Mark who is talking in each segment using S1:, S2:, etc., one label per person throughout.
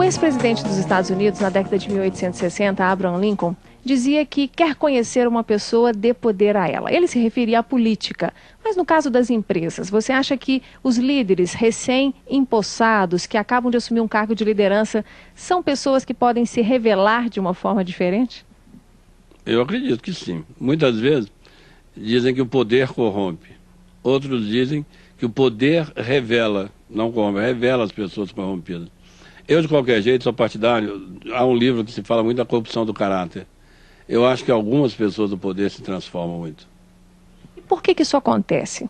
S1: ex-presidente dos Estados Unidos, na década de 1860, Abraham Lincoln, dizia que quer conhecer uma pessoa, dê poder a ela. Ele se referia à política. Mas no caso das empresas, você acha que os líderes recém-empossados, que acabam de assumir um cargo de liderança, são pessoas que podem se revelar de uma forma diferente?
S2: Eu acredito que sim. Muitas vezes dizem que o poder corrompe. Outros dizem que o poder revela, não corrompe, revela as pessoas corrompidas. Eu, de qualquer jeito, sou partidário. Há um livro que se fala muito da corrupção do caráter. Eu acho que algumas pessoas do poder se transformam muito.
S1: E por que isso acontece?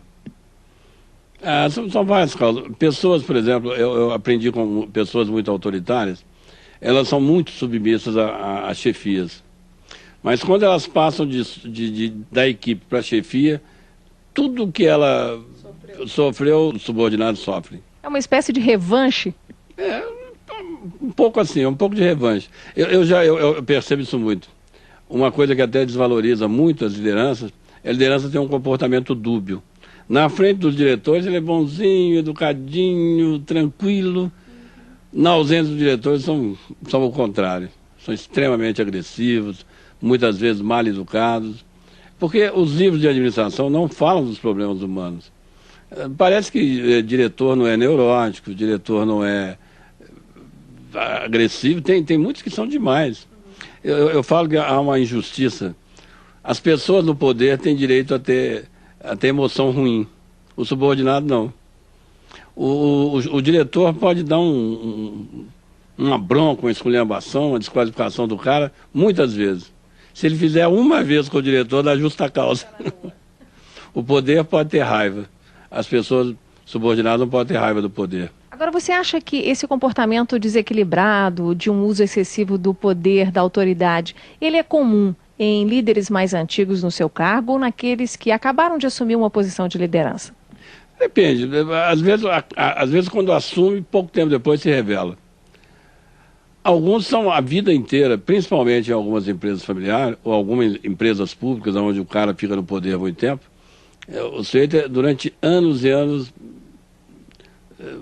S2: São várias causas. Pessoas, por exemplo, eu aprendi com pessoas muito autoritárias, elas são muito submissas a chefias. Mas quando elas passam da equipe para a chefia, tudo que ela sofreu, os subordinados sofrem.
S1: É uma espécie de revanche?
S2: Um pouco assim, um pouco de revanche. Eu percebo isso muito. Uma coisa que até desvaloriza muito as lideranças, é a liderança tem um comportamento dúbio. Na frente dos diretores ele é bonzinho, educadinho, tranquilo. Na ausência dos diretores são o contrário. São extremamente agressivos, muitas vezes mal educados. Porque os livros de administração não falam dos problemas humanos. Parece que diretor não é neurótico, diretor não é agressivo, tem muitos que são demais. Eu falo que há uma injustiça. As pessoas no poder têm direito a ter emoção ruim. O subordinado não. O diretor pode dar uma bronca, uma esculhambação, uma desqualificação do cara, muitas vezes. Se ele fizer uma vez com o diretor, dá justa causa. O poder pode ter raiva. As pessoas subordinadas não podem ter raiva do poder.
S1: Agora, você acha que esse comportamento desequilibrado, de um uso excessivo do poder, da autoridade, ele é comum em líderes mais antigos no seu cargo ou naqueles que acabaram de assumir uma posição de liderança?
S2: Depende. Às vezes quando assume, pouco tempo depois se revela. Alguns são a vida inteira, principalmente em algumas empresas familiares ou algumas empresas públicas, onde o cara fica no poder há muito tempo. O sujeito, durante anos e anos,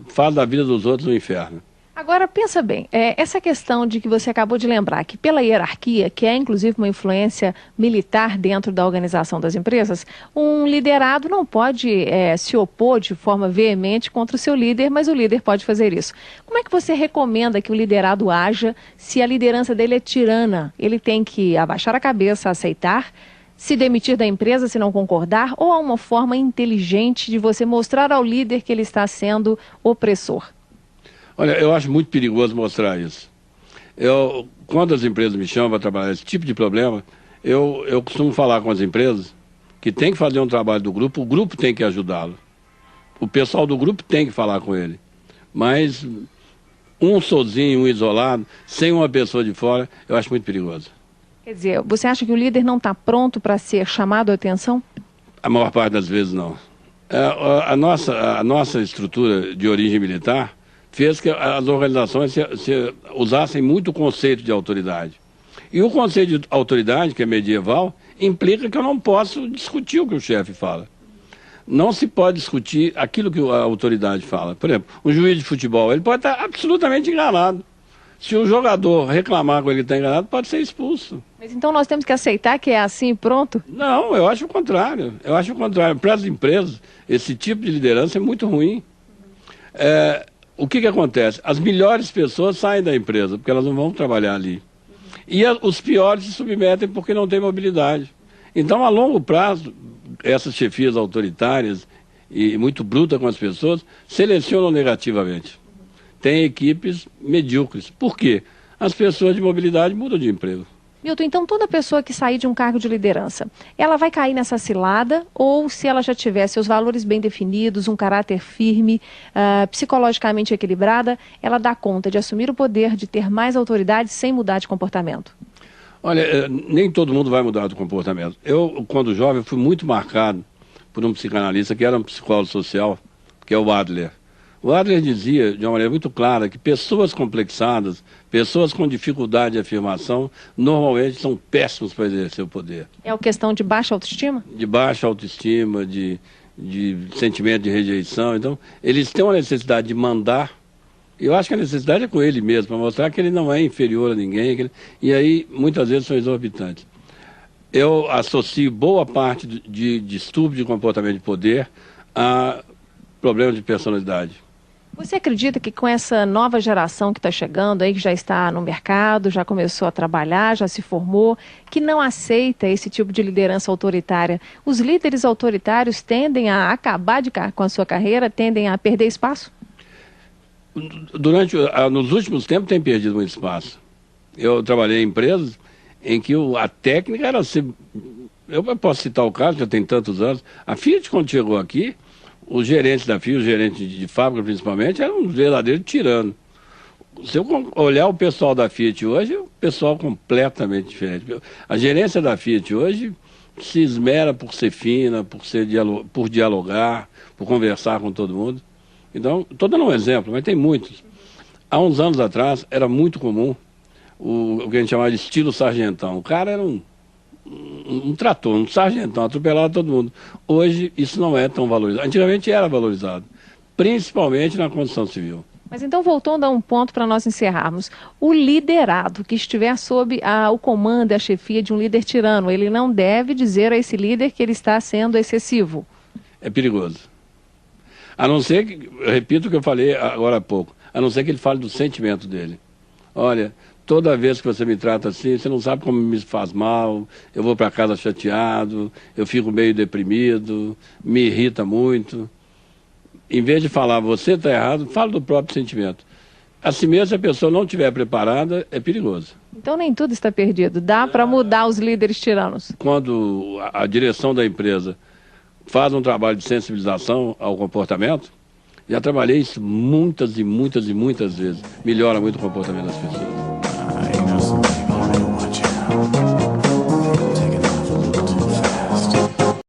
S2: faz da vida dos outros um inferno.
S1: Agora, pensa bem, essa questão de que você acabou de lembrar, que pela hierarquia, que é inclusive uma influência militar dentro da organização das empresas, um liderado não pode se opor de forma veemente contra o seu líder, mas o líder pode fazer isso. Como é que você recomenda que o liderado haja se a liderança dele é tirana? Ele tem que abaixar a cabeça, aceitar, se demitir da empresa se não concordar, ou há uma forma inteligente de você mostrar ao líder que ele está sendo opressor?
S2: Olha, eu acho muito perigoso mostrar isso. Quando as empresas me chamam para trabalhar esse tipo de problema, eu costumo falar com as empresas que tem que fazer um trabalho do grupo, o grupo tem que ajudá-lo. O pessoal do grupo tem que falar com ele. Mas um sozinho, um isolado, sem uma pessoa de fora, eu acho muito perigoso.
S1: Quer dizer, você acha que o líder não está pronto para ser chamado a atenção?
S2: A maior parte das vezes não. A nossa estrutura de origem militar fez que as organizações usassem muito o conceito de autoridade. E o conceito de autoridade, que é medieval, implica que eu não posso discutir o que o chefe fala. Não se pode discutir aquilo que a autoridade fala. Por exemplo, um juiz de futebol, ele pode estar absolutamente enganado. Se o jogador reclamar que ele está enganado, pode ser expulso.
S1: Mas então nós temos que aceitar que é assim e pronto?
S2: Não, eu acho o contrário. Eu acho o contrário. Para as empresas, esse tipo de liderança é muito ruim. O que acontece? As melhores pessoas saem da empresa, porque elas não vão trabalhar ali. E os piores se submetem porque não têm mobilidade. Então, a longo prazo, essas chefias autoritárias e muito brutas com as pessoas, selecionam negativamente. Tem equipes medíocres. Por quê? As pessoas de mobilidade mudam de emprego.
S1: Milton, então toda pessoa que sair de um cargo de liderança, ela vai cair nessa cilada ou se ela já tiver seus valores bem definidos, um caráter firme, psicologicamente equilibrada, ela dá conta de assumir o poder, de ter mais autoridade sem mudar de comportamento?
S2: Olha, nem todo mundo vai mudar de comportamento. Eu, quando jovem, fui muito marcado por um psicanalista que era um psicólogo social, que é o Adler. O Adler dizia, de uma maneira muito clara, que pessoas complexadas, pessoas com dificuldade de afirmação, normalmente são péssimos para exercer o poder.
S1: É uma questão de baixa autoestima?
S2: De baixa autoestima, de sentimento de rejeição. Então, eles têm uma necessidade de mandar E eu acho que a necessidade é com ele mesmo, para mostrar que ele não é inferior a ninguém, e aí muitas vezes são exorbitantes. Eu associo boa parte de distúrbio de comportamento de poder a problemas de personalidade.
S1: Você acredita que com essa nova geração que está chegando aí, que já está no mercado, já começou a trabalhar, já se formou, que não aceita esse tipo de liderança autoritária, os líderes autoritários tendem a acabar com a sua carreira, tendem a perder espaço?
S2: Nos últimos tempos tem perdido muito espaço. Eu trabalhei em empresas em que a técnica era assim, eu posso citar o caso, já tem tantos anos, a Fiat quando chegou aqui, os gerentes da Fiat, os gerentes de fábrica principalmente, eram um verdadeiro tirano. Se eu olhar o pessoal da Fiat hoje, é um pessoal completamente diferente. A gerência da Fiat hoje se esmera por ser fina, por dialogar, por conversar com todo mundo. Então, estou dando um exemplo, mas tem muitos. Há uns anos atrás, era muito comum o que a gente chamava de estilo sargentão. O cara era um trator, um sargentão, atropelava todo mundo. Hoje, isso não é tão valorizado. Antigamente era valorizado, principalmente na construção civil.
S1: Mas então, voltando a um ponto para nós encerrarmos, o liderado que estiver sob o comando e a chefia de um líder tirano, ele não deve dizer a esse líder que ele está sendo excessivo.
S2: É perigoso. A não ser que, eu repito o que eu falei agora há pouco, a não ser que ele fale do sentimento dele. Olha, toda vez que você me trata assim, você não sabe como me faz mal, eu vou para casa chateado, eu fico meio deprimido, me irrita muito. Em vez de falar, você está errado, fala do próprio sentimento. Assim mesmo, se a pessoa não estiver preparada, é perigoso.
S1: Então nem tudo está perdido, dá para mudar os líderes tiranos.
S2: Quando a direção da empresa faz um trabalho de sensibilização ao comportamento, já trabalhei isso muitas e muitas e muitas vezes, melhora muito o comportamento das pessoas.